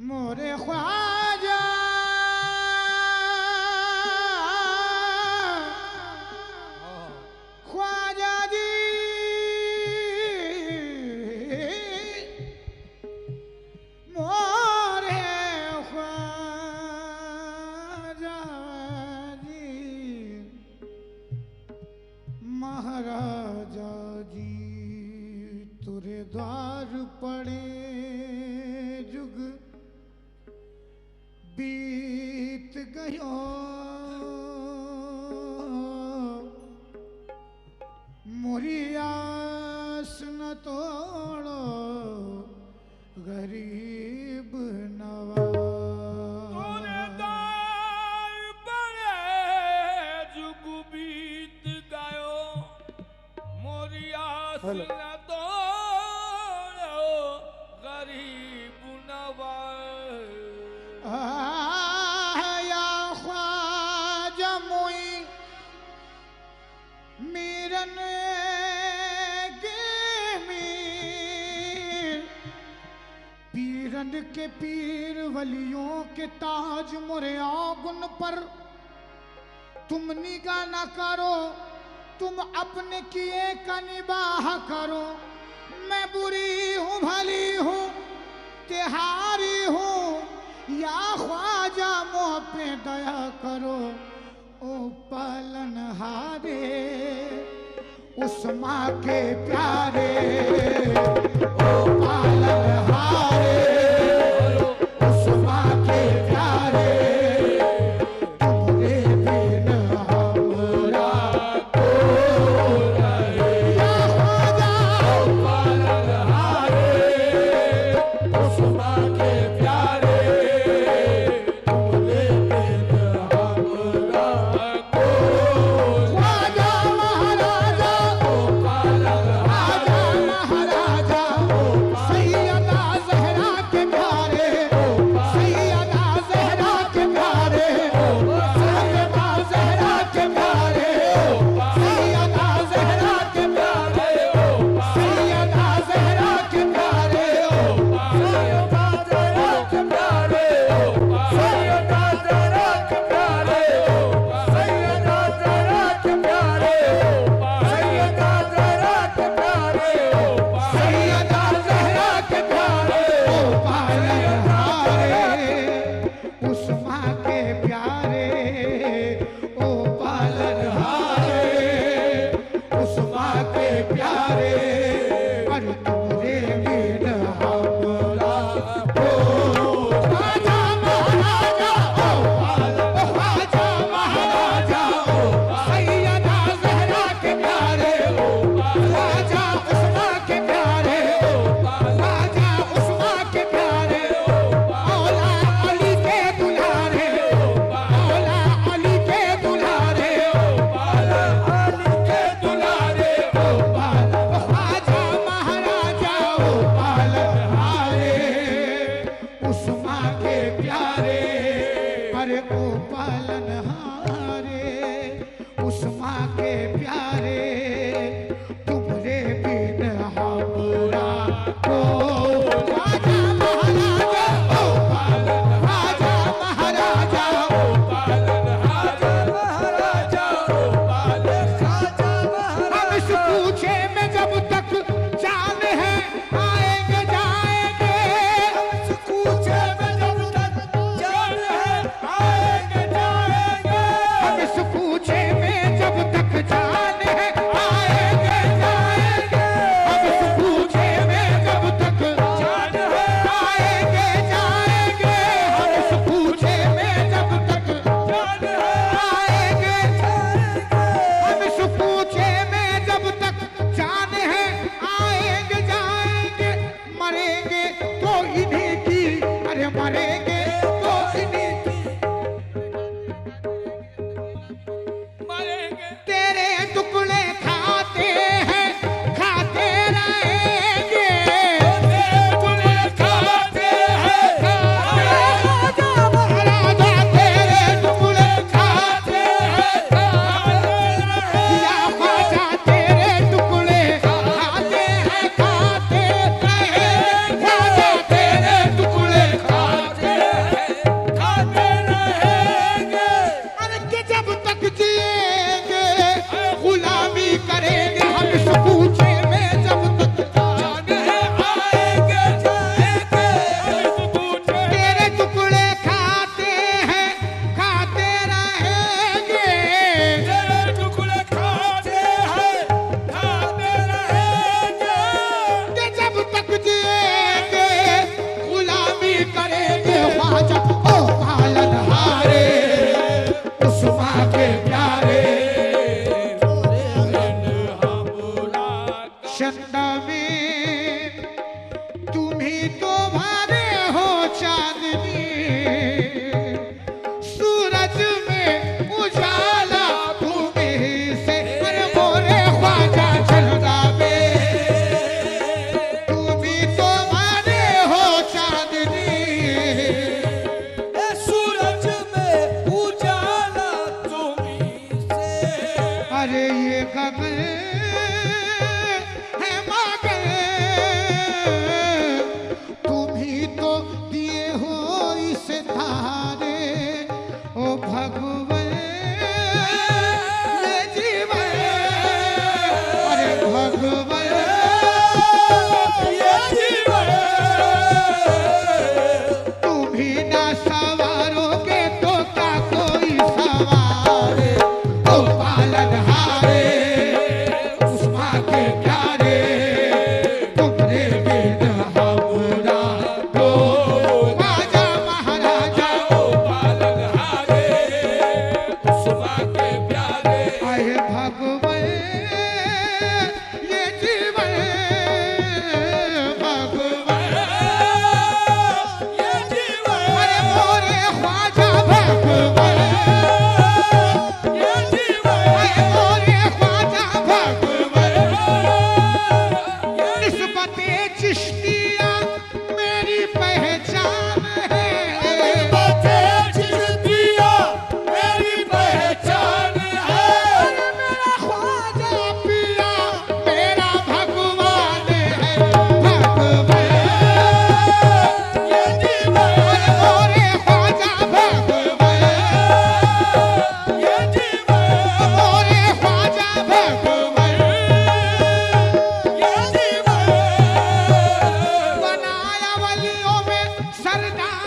मोरे ख्वाजा ख्वाजा जी मोरे ख्वाजा जी महाराजा जी तुरे द्वार पड़े जुग बीत गयो मोरी आस न तोड़ो गरीब नवाज बड़े जुग बीत गयो मोरी आस न तोड़ो गरीब नवाज या ख्वाजा मोई मीरन के मीर पीरन के पीर वलियों के ताज मोरे आगुन पर तुम निगाह न करो तुम अपने किए का निबाह करो मैं बुरी हूँ भली हूँ तिहारी हूँ या ख्वाजा मोह पे दया करो ओ पालनहारे उस माँ के प्यारे ओ पालनहारे उस माँ के प्यारे तुमरे बिन हमरा को रहे या ख्वाजा ओ पालनहारे उस माँ के प्यारे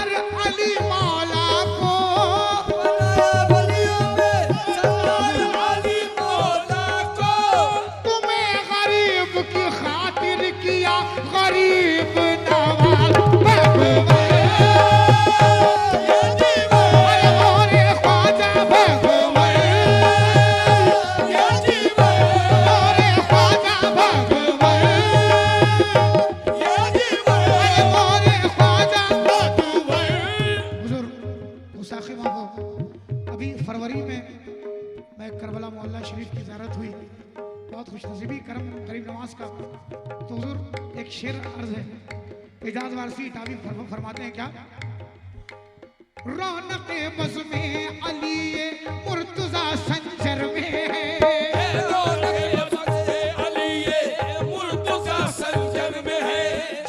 सरदार अली मौला को तुम्हें गरीब की खातिर किया गरीब नवाज भगवान मोरे ख्वाजा भगवान मोरे ख्वाजा भगवान मोरे ख्वाजा हुजूर गुस्ताखी माफ़ हो। अभी फरवरी में मैं करबला मोहल्ला शरीफ की ज़ियारत हुई, बहुत खुशनसीबी करम गरीब नवाज का। तो हुजूर एक शेर अर्ज है, एजाज वारसी ताबी फरमाते हैं क्या? रौनक बज़ में अली मुर्तज़ा संजर में है,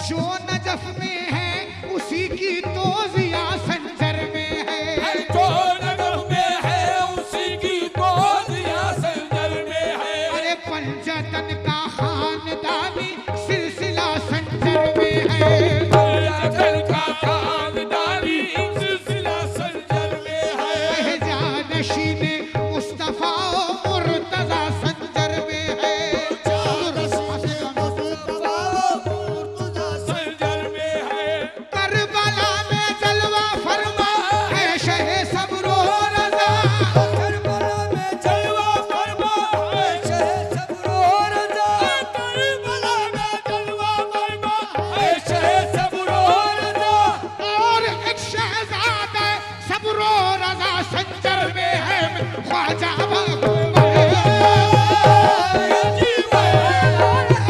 जो नजफ में है उसी की तोज़िया संजर में है। अरे पंजतन का खानदानी सिलसिला संजर में है। जानशीन मुस्तफा मुर्तज़ा संजर में है। करबला में जलवा फरमा है शह सब्रो रज़ा। और एक शहज़ादा सब्रो रज़ा संजर में है। ख्वाजा भगवान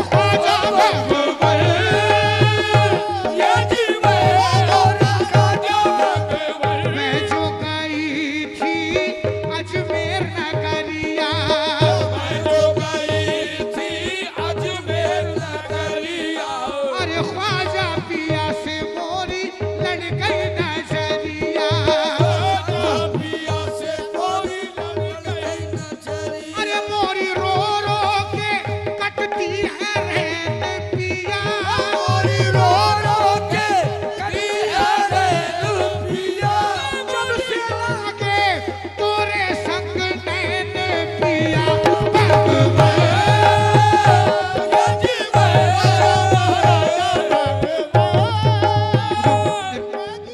ख्वाजा भगवान मैं जो गई थी अजमेर नगरिया, अरे ख्वाजा पिया से मोरी लड़ गई नजरिया। अरे मोरी रो रो के कटती है रेत पिया। जब से लागे तोरे संग नैन पिया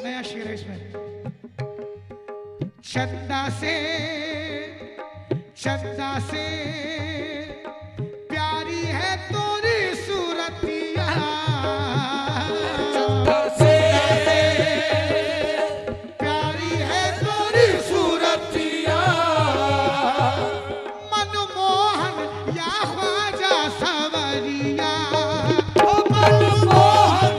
नया शेर है इसमें। चंदा से प्यारी है तोरी सूरतिया। प्यारी है तोरी सूरतिया। मनमोहन या ख्वाजा सवरिया। मनमोहन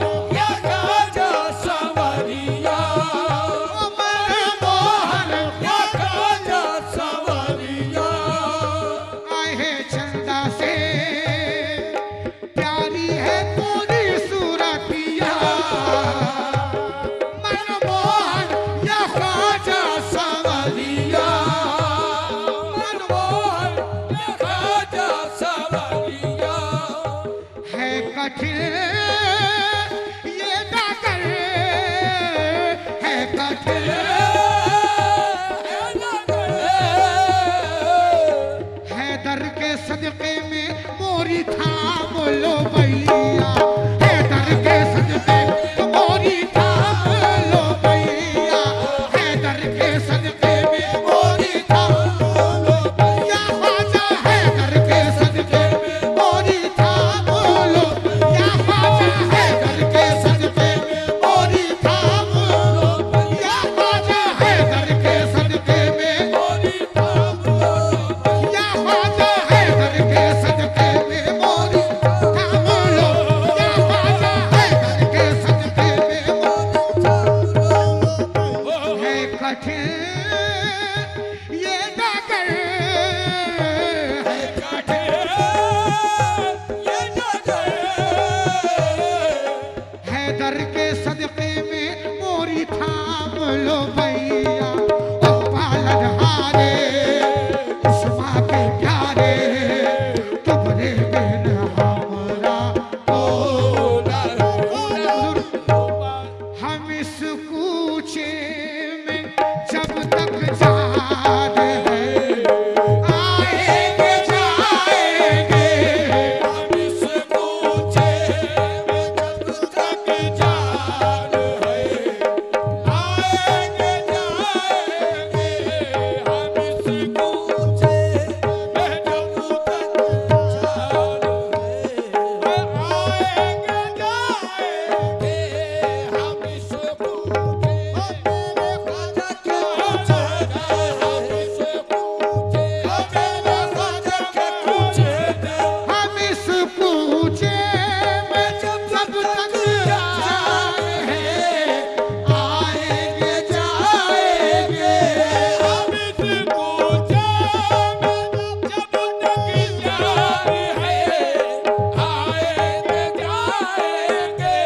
आए हैं चंदा से प्यारी है तोरी सूरतिया। मनमोहन या ख्वाजा सवरिया। है कठिन ये डाकर है कठिन हैदर के सदके में मोरी थाम लो भैया। हैदर के सदके में मोरी थाम लो भैया। हैदर के सदके में मोरी थाम लो या ख्वाजा। हैदर के सदके में मोरी थाम लो या ख्वाजा। हैदर के सदके में मोरी थाम लो या ख्वाजा। हैदर के सदके में या ख्वाजा। हैदर के सदके में मोरी थाम लो या ख्वाजा। हैदर के सदके में है कठिन ये डाकर है हैदर के सदके में मोरी थाम लो भैया। ओ पालन हारे उस्मा के प्यारे तुमरे बिन हमरा को हम इसको कूचे में जब तक जान है आएंगे जाएंगे हम इस कूचे में जब तक जान है आएंगे जाएंगे हम इस कूचे में जब तक जान है आएंगे जाएंगे हम इस कूचे मेरे ख्वाजा के कूचे हम इस कूचे मेरे ख्वाजा के कूचे हम इस कूचे में जब तक जान है आएंगे जाएंगे हम इस कूचे में जब तक जान है आएंगे जाएंगे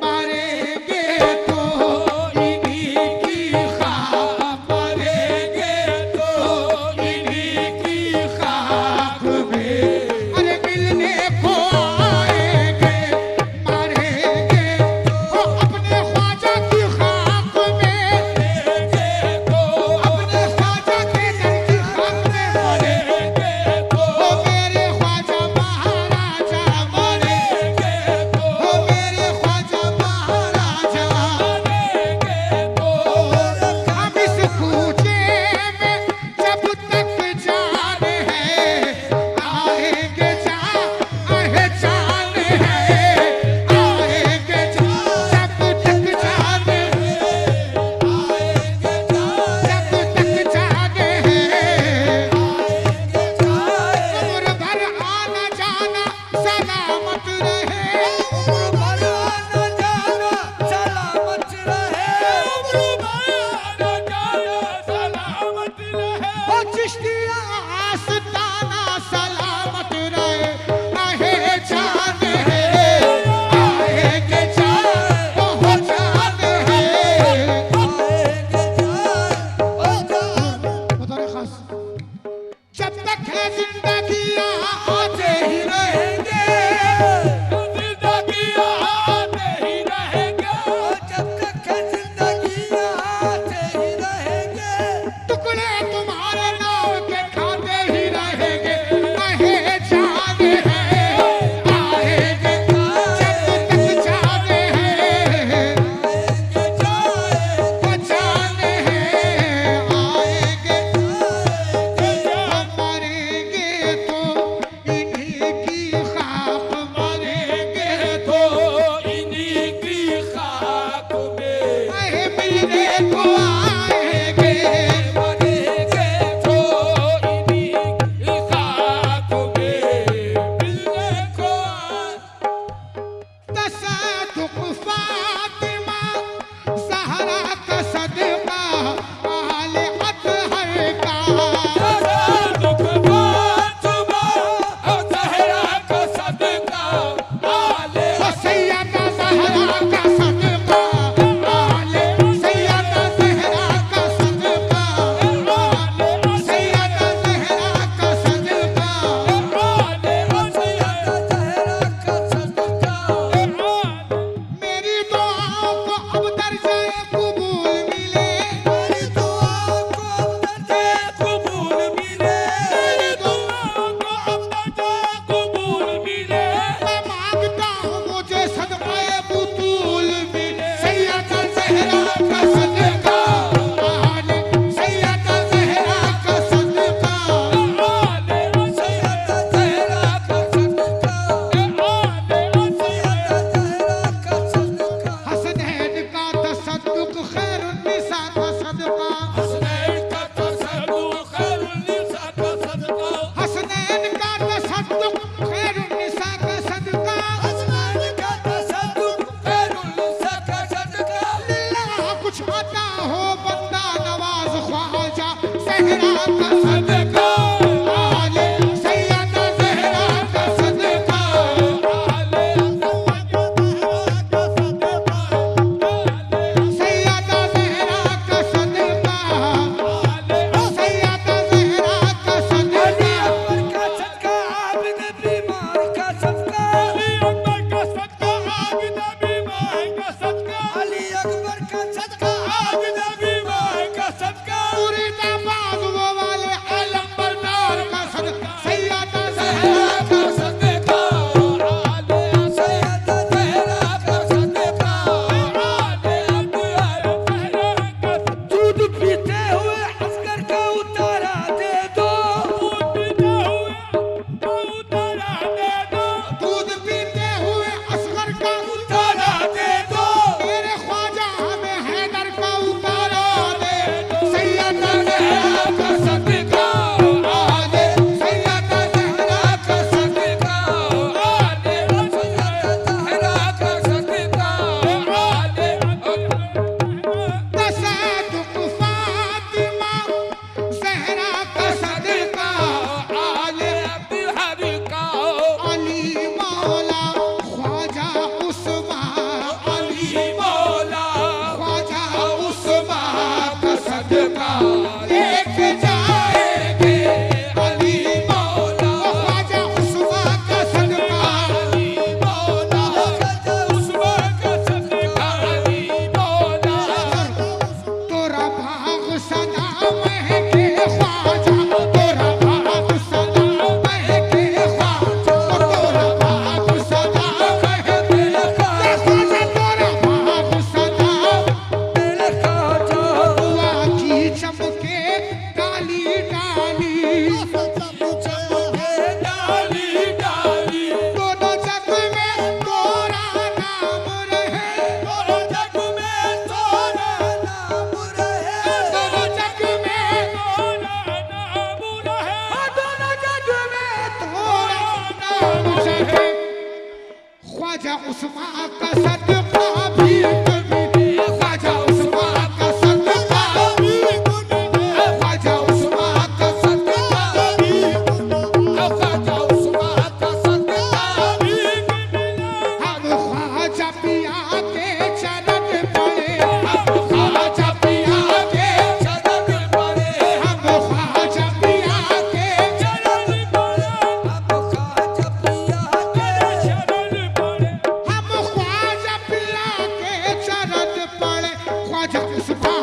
मरेंगे तो इन्हीं की खाक मरेंगे तो इन्हीं की खाक में अरे मिलने को आएंगे मरेंगे तो अपने ख्वाजा की खाक में तो अपने ख्वाजा के दर की खाक में मरेंगे तो ओ मेरे ख्वाजा महाराजा मरेंगे तो ओ मेरे ख्वाजा महाराजा हम इस कूचे में जब तक जान है आएंगे जान है आएंगे जब तक जान है जब तक जान है उम्र भर आना जाना सलामत रहे उम्र भर आना जाना सलामत रहे उम्र भर आना जाना सलामत रहे ओ चिश्तिया आस्ताना सलामत रहे आहे जान है आएंगे जान हो जान है खुदा खास जब तक है जिंदगी आते ही रहेंगे जिंदगी आते ही रहेंगे जब तक है जिंदगी आते ही रहेंगे टुकड़े तुम्हारे नाव के खाते ही रहेंगे आहे जान है आएंगे जब तक जान है वो जान है आएंगे मरेंगे तो इन्हीं की खाक मरेंगे तो इन्हीं की खाक में आहे मिलने को आएंगे मरेंगे तो इन्हीं की खाक में मिलने को तसद्दुक़ फातिमा ज़हरा का सदका आले अतहर का दुख फातिमा और ज़हरा का सदका आले ओ सैयदा ज़हरा का सदका आले सैयदा ज़हरा का सदका आले सैयदा ज़हरा का सदका मेरी दुआओं को अब दर्जे कबूल मिले मेरी दुआओं को अब दर्जे कबूल मिले कबूल मिले मैं मांगता हूँ मुझे सदक़े बुतूल मिले सैयदा ज़हरा का सदका आले सैयदा ज़हरा का सदका हसनैन का तसद्दुक़ खैरुन्निसा का सदका हसनैन का तसद्दुक़ खैरुन्निसा का सदका अल्लाह कुछ आता हो बंदा नवाज ख्वाजा ज़हरा का सदका आले सैयदा ज़हरा का सदका सैयदा ज़हरा बाजत सुभान